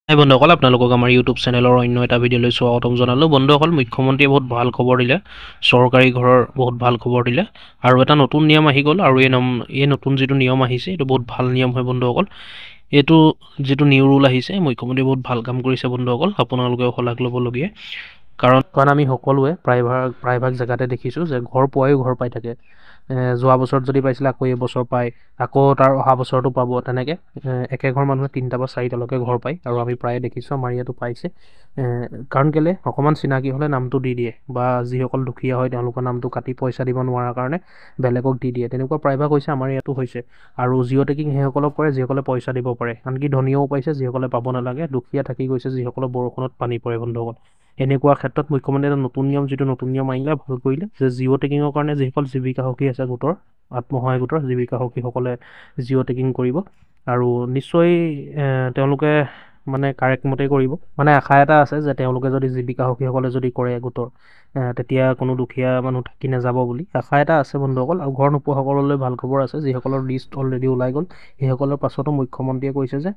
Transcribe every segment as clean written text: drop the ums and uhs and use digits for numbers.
হাই বন্ধুসকল, আপোনালোকক আমাৰ ইউটিউব চেনেলৰ অন্য এটা ভিডিঅ'লৈ স্বাগতম জনালোঁ। বন্ধুসকল, মুখ্যমন্ত্ৰীয়ে বহুত ভাল খবৰ দিলে, চৰকাৰী ঘৰৰ বহুত ভাল খবৰ দিলে আৰু এটা নতুন নিয়ম আহি গ'ল। আৰু এই নতুন যিটো নিয়ম আহিছে এইটো বহুত ভাল নিয়ম হয় বন্ধুসকল। এইটো যিটো নিউ ৰুল আহিছে, মুখ্যমন্ত্ৰীয়ে বহুত ভাল কাম কৰিছে বন্ধুসকল, আপোনালোকেও শলাগ ল'বলগীয়া। কাৰণ আমি সকলোৱে প্ৰায়ভাগ জেগাতে দেখিছোঁ যে ঘৰ পোৱায়ো ঘৰ পাই থাকে। যোৱা বছৰত যদি পাইছিলে আকৌ এই বছৰ পায়, আকৌ তাৰ অহা বছৰতো পাব। তেনেকৈ একে ঘৰ মানুহে 3টা বা 4টালৈকে ঘৰ পায় আৰু আমি প্ৰায়ে দেখিছোঁ আমাৰ ইয়াতো পাইছে। কাৰণ কেলৈ অকণমান চিনাকি হ'লে নামটো দি দিয়ে, বা যিসকল দুখীয়া হয় তেওঁলোকৰ নামটো কাটি পইচা দিব নোৱাৰাৰ কাৰণে বেলেগক দি দিয়ে। তেনেকুৱা প্ৰায়ভাগ হৈছে, আমাৰ ইয়াতো হৈছে। আৰু জিঅ' টেকিং সেইসকলক কৰে যিসকলে পইচা দিব পাৰে, আনকি ধনীয়েও পাইছে যিসকলে পাব নালাগে, দুখীয়া থাকি গৈছে যিসকলৰ বৰষুণত পানী পৰে বন্ধুসকল। এনেকুৱা ক্ষেত্ৰত মুখ্যমন্ত্ৰীয়ে এটা নতুন নিয়ম আনিলে, ভাল কৰিলে যে জিঅ' টেকিঙৰ কাৰণে যিসকল জীৱিকা সখী আছে গোটৰ, আত্মসহায়ক গোটৰ জীৱিকা সখীসকলে জিঅ' টেকিং কৰিব আৰু নিশ্চয় তেওঁলোকে কাৰেক্ট মতে কৰিব। আশা এটা আছে যে তেওঁলোকে যদি জীৱিকা সখীসকলে যদি কৰে গোটৰ, তেতিয়া কোনো দুখীয়া মানুহ থাকি নাযাব বুলি আশা এটা আছে বন্ধুসকল। আৰু ঘৰ নোপোৱাসকললৈ ভাল খবৰ আছে, যিসকলৰ লিষ্ট অলৰেডি ওলাই গ'ল সেইসকলৰ পাছতো মুখ্যমন্ত্ৰীয়ে কৈছে যে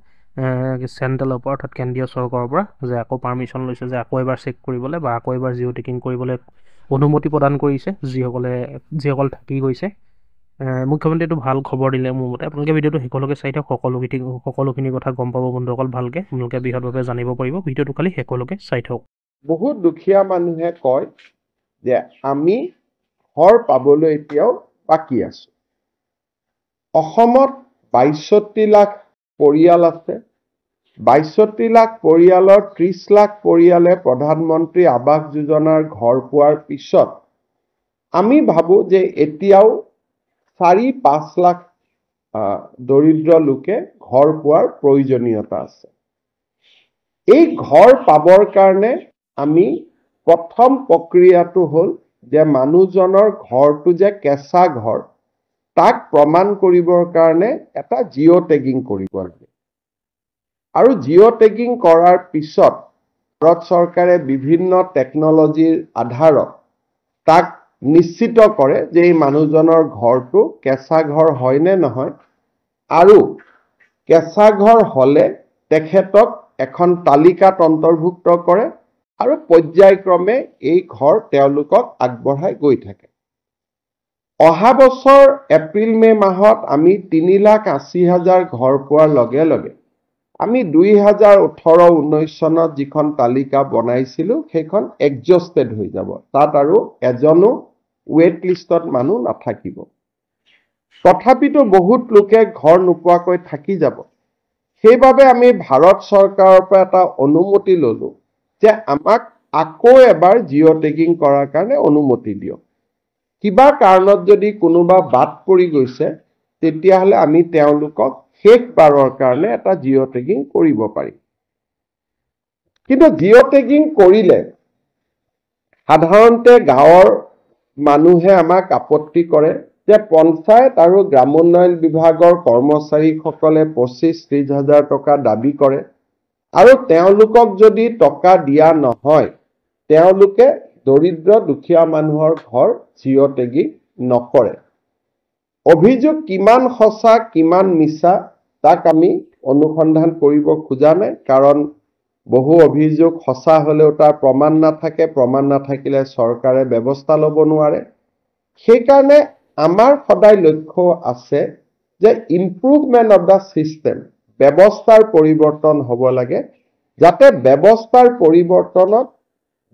চেণ্ট্ৰেলৰ পৰা, অৰ্থাৎ কেন্দ্ৰীয় চৰকাৰৰ পৰা যে আকৌ পাৰ্মিশ্যন লৈছে যে আকৌ এবাৰ চেক কৰিবলৈ বা আকৌ এবাৰ জিঅ' টেকিং কৰিবলৈ অনুমতি প্ৰদান কৰিছে যিসকল থাকি গৈছে। মুখ্যমন্ত্ৰীয়ে এইটো ভাল খবৰ দিলে মোৰ মতে। আপোনালোকে ভিডিঅ'টো শেষলৈকে চাই থাকক, সকলোখিনি কথা গম পাব বন্ধুসকল ভালকৈ, আপোনালোকে বৃহৎভাৱে জানিব পাৰিব। ভিডিঅ'টো খালি শেষলৈকে চাই থাকক। বহুত দুখীয়া মানুহে কয় যে আমি ঘৰ পাবলৈ এতিয়াও বাকী আছো। অসমত ৬২ লাখ পৰিয়াল আছে। ৬২ লাখ পৰিয়ালৰ ৩০ লাখ পৰিয়ালে প্ৰধানমন্ত্ৰী আৱাস যোজনাৰ ঘৰ পোৱাৰ পিছত আমি ভাবোঁ যে এতিয়াও ৪-৫ লাখ দৰিদ্ৰ লোকে ঘৰ পোৱাৰ প্ৰয়োজনীয়তা আছে। এই ঘৰ পাবৰ কাৰণে আমি প্ৰথম প্ৰক্ৰিয়াটো হ'ল যে মানুহজনৰ ঘৰটো যে কেঁচা ঘৰ, তাক প্ৰমাণ কৰিবৰ কাৰণে এটা জিঅ' টেগিং কৰিব লাগে। আৰু জিঅ' টেগিং কৰাৰ পিছত ভাৰত চৰকাৰে বিভিন্ন টেকনলজিৰ আধাৰত তাক নিশ্চিত কৰে যে এই মানুহজনৰ ঘৰটো কেঁচা ঘৰ হয় নে নহয়, আৰু কেঁচা ঘৰ হ'লে তেখেতক এখন তালিকাত অন্তৰ্ভুক্ত কৰে আৰু পৰ্যায়ক্ৰমে এই ঘৰ তেওঁলোকক আগবঢ়াই গৈ থাকে। অহা বছৰ এপ্ৰিল-মে মাহত আমি 3,80,000 ঘৰ পোৱাৰ লগে লগে আমি 2018-19 চনত যিখন তালিকা বনাইছিলোঁ সেইখন এডজাষ্টেড হৈ যাব। তাত আৰু এজনো ৱেইট লিষ্টত মানুহ নাথাকিব। তথাপিতো বহুত লোকে ঘৰ নোপোৱাকৈ থাকি যাব। সেইবাবে আমি ভাৰত চৰকাৰৰ পৰা এটা অনুমতি ল'লোঁ যে আমাক আকৌ এবাৰ জিঅ' টেগিং কৰাৰ কাৰণে অনুমতি দিয়ক। কিবা কাৰণত যদি কোনোবা বাদ পৰি গৈছে, তেতিয়াহ'লে আমি তেওঁলোকক শেষবাৰৰ কাৰণে এটা জিঅ' টেগিং কৰিব পাৰিম। কিন্তু জিঅ' টেগিং কৰিলে সাধাৰণতে গাঁৱৰ মানুহে আমাক আপত্তি কৰে যে পঞ্চায়ত আৰু গ্ৰামোন্নয়ন বিভাগৰ কৰ্মচাৰীসকলে 25-30 হাজাৰ টকা দাবী কৰে আৰু তেওঁলোকক যদি টকা দিয়া নহয়, তেওঁলোকে দৰিদ্ৰ দুখীয়া মানুহৰ ঘৰ জিঅ' টেগিং নকৰে। অভিযোগ কিমান সঁচা কিমান মিছা তাক আমি অনুসন্ধান কৰিব খোজা নাই, কাৰণ বহু অভিযোগ সঁচা হ'লেও তাৰ প্ৰমাণ নাথাকে, প্ৰমাণ নাথাকিলে চৰকাৰে ব্যৱস্থা ল'ব নোৱাৰে। সেইকাৰণে আমাৰ সদায় লক্ষ্য আছে যে ইম্প্ৰুভমেণ্ট অফ দ্য ছিষ্টেম, ব্যৱস্থাৰ পৰিৱৰ্তন হ'ব লাগে, যাতে ব্যৱস্থাৰ পৰিৱৰ্তনত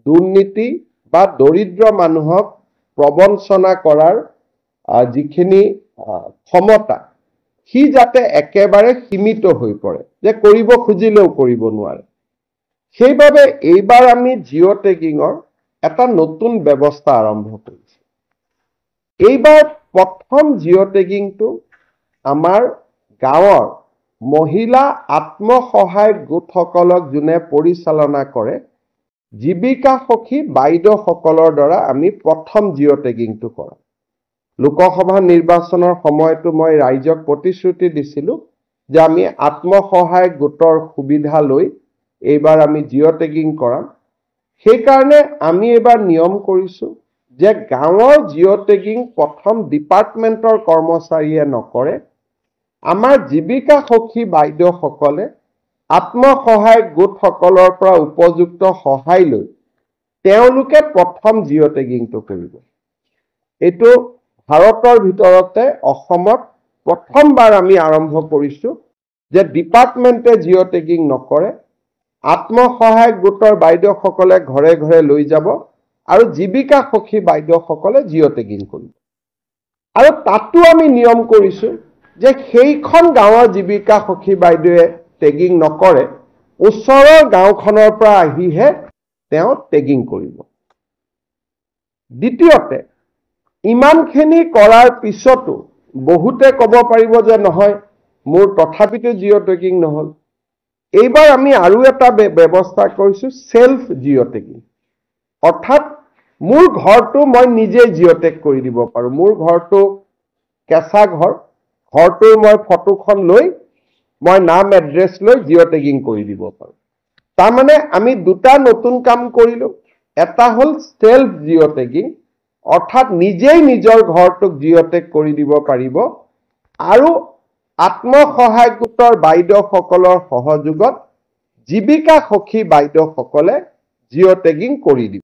দুৰ্নীতি বা দৰিদ্ৰ মানুহক প্ৰবঞ্চনা কৰাৰ যিখিনি ক্ষমতা, সি যাতে একেবাৰে সীমিত হৈ পৰে, যে কৰিব খুজিলেও কৰিব নোৱাৰে। সেইবাবে এইবাৰ আমি জিঅ' টেগিঙৰ এটা নতুন ব্যৱস্থা আৰম্ভ কৰিছোঁ। এইবাৰ প্ৰথম জিঅ' টেগিংটো আমাৰ গাঁৱৰ মহিলা আত্মসহায়ক গোটসকলক যোনে পৰিচালনা কৰে, জীৱিকা সখী বাইদেউসকলৰ দ্বাৰা আমি প্ৰথম জিঅ' টেগিংটো কৰাম। লোকসভা নিৰ্বাচনৰ সময়তো মই ৰাইজক প্ৰতিশ্ৰুতি দিছিলোঁ যে আমি আত্মসহায়ক গোটৰ সুবিধা লৈ এইবাৰ আমি জিঅ' টেগিং কৰাম। সেইকাৰণে আমি এইবাৰ নিয়ম কৰিছোঁ যে গাঁৱৰ জিঅ' টেগিং প্ৰথম ডিপাৰ্টমেণ্টৰ কৰ্মচাৰীয়ে নকৰে, আমাৰ জীৱিকা সখী বাইদেউসকলে আত্মসহায়ক গোটসকলৰ পৰা উপযুক্ত সহায় লৈ তেওঁলোকে প্ৰথম জিঅ' টেগিংটো কৰিব। এইটো ভাৰতৰ ভিতৰতে অসমত প্ৰথমবাৰ আমি আৰম্ভ কৰিছোঁ যে ডিপাৰ্টমেণ্টে জিঅ' টেগিং নকৰে, আত্মসহায়ক গোটৰ বাইদেউসকলে ঘৰে ঘৰে লৈ যাব আৰু জীৱিকা সখী বাইদেউসকলে জিঅ' টেগিং কৰিব। আৰু তাতো আমি নিয়ম কৰিছোঁ যে সেইখন গাঁৱৰ জীৱিকা সখী বাইদেৱে টেগিং নকৰে, ওচৰৰ গাঁওখনৰ পৰা আহিহে তেওঁ টেগিং কৰিব। দ্বিতীয়তে, ইমানখিনি কৰাৰ পিছতো বহুতে ক'ব পাৰিব যে নহয় মোৰ তথাপিতো জিঅ' টেগিং নহ'ল। এইবাৰ আমি আৰু এটা ব্যৱস্থা কৰিছোঁ, সেলফ জিঅ' টেগিং। অৰ্থাৎ মোৰ ঘৰটো মই নিজে জিঅ' টেগ কৰি দিব পাৰোঁ। মোৰ ঘৰটো কেঁচা ঘৰ, ঘৰটোৰ মই ফটোখন লৈ মই নাম এড্ৰেছ লৈ জিঅ' টেগিং কৰি দিব পাৰোঁ। তাৰমানে আমি দুটা নতুন কাম কৰিলোঁ। এটা হ'ল সেলফ জিঅ' টেগিং, অৰ্থাৎ নিজেই নিজৰ ঘৰটোক জিঅ' টেগ কৰি দিব পাৰিব, আৰু আত্মসহায়ক গোটৰ বাইদেউসকলৰ সহযোগত জীৱিকা সখী বাইদেউসকলে জিঅ' টেগিং কৰি দিব।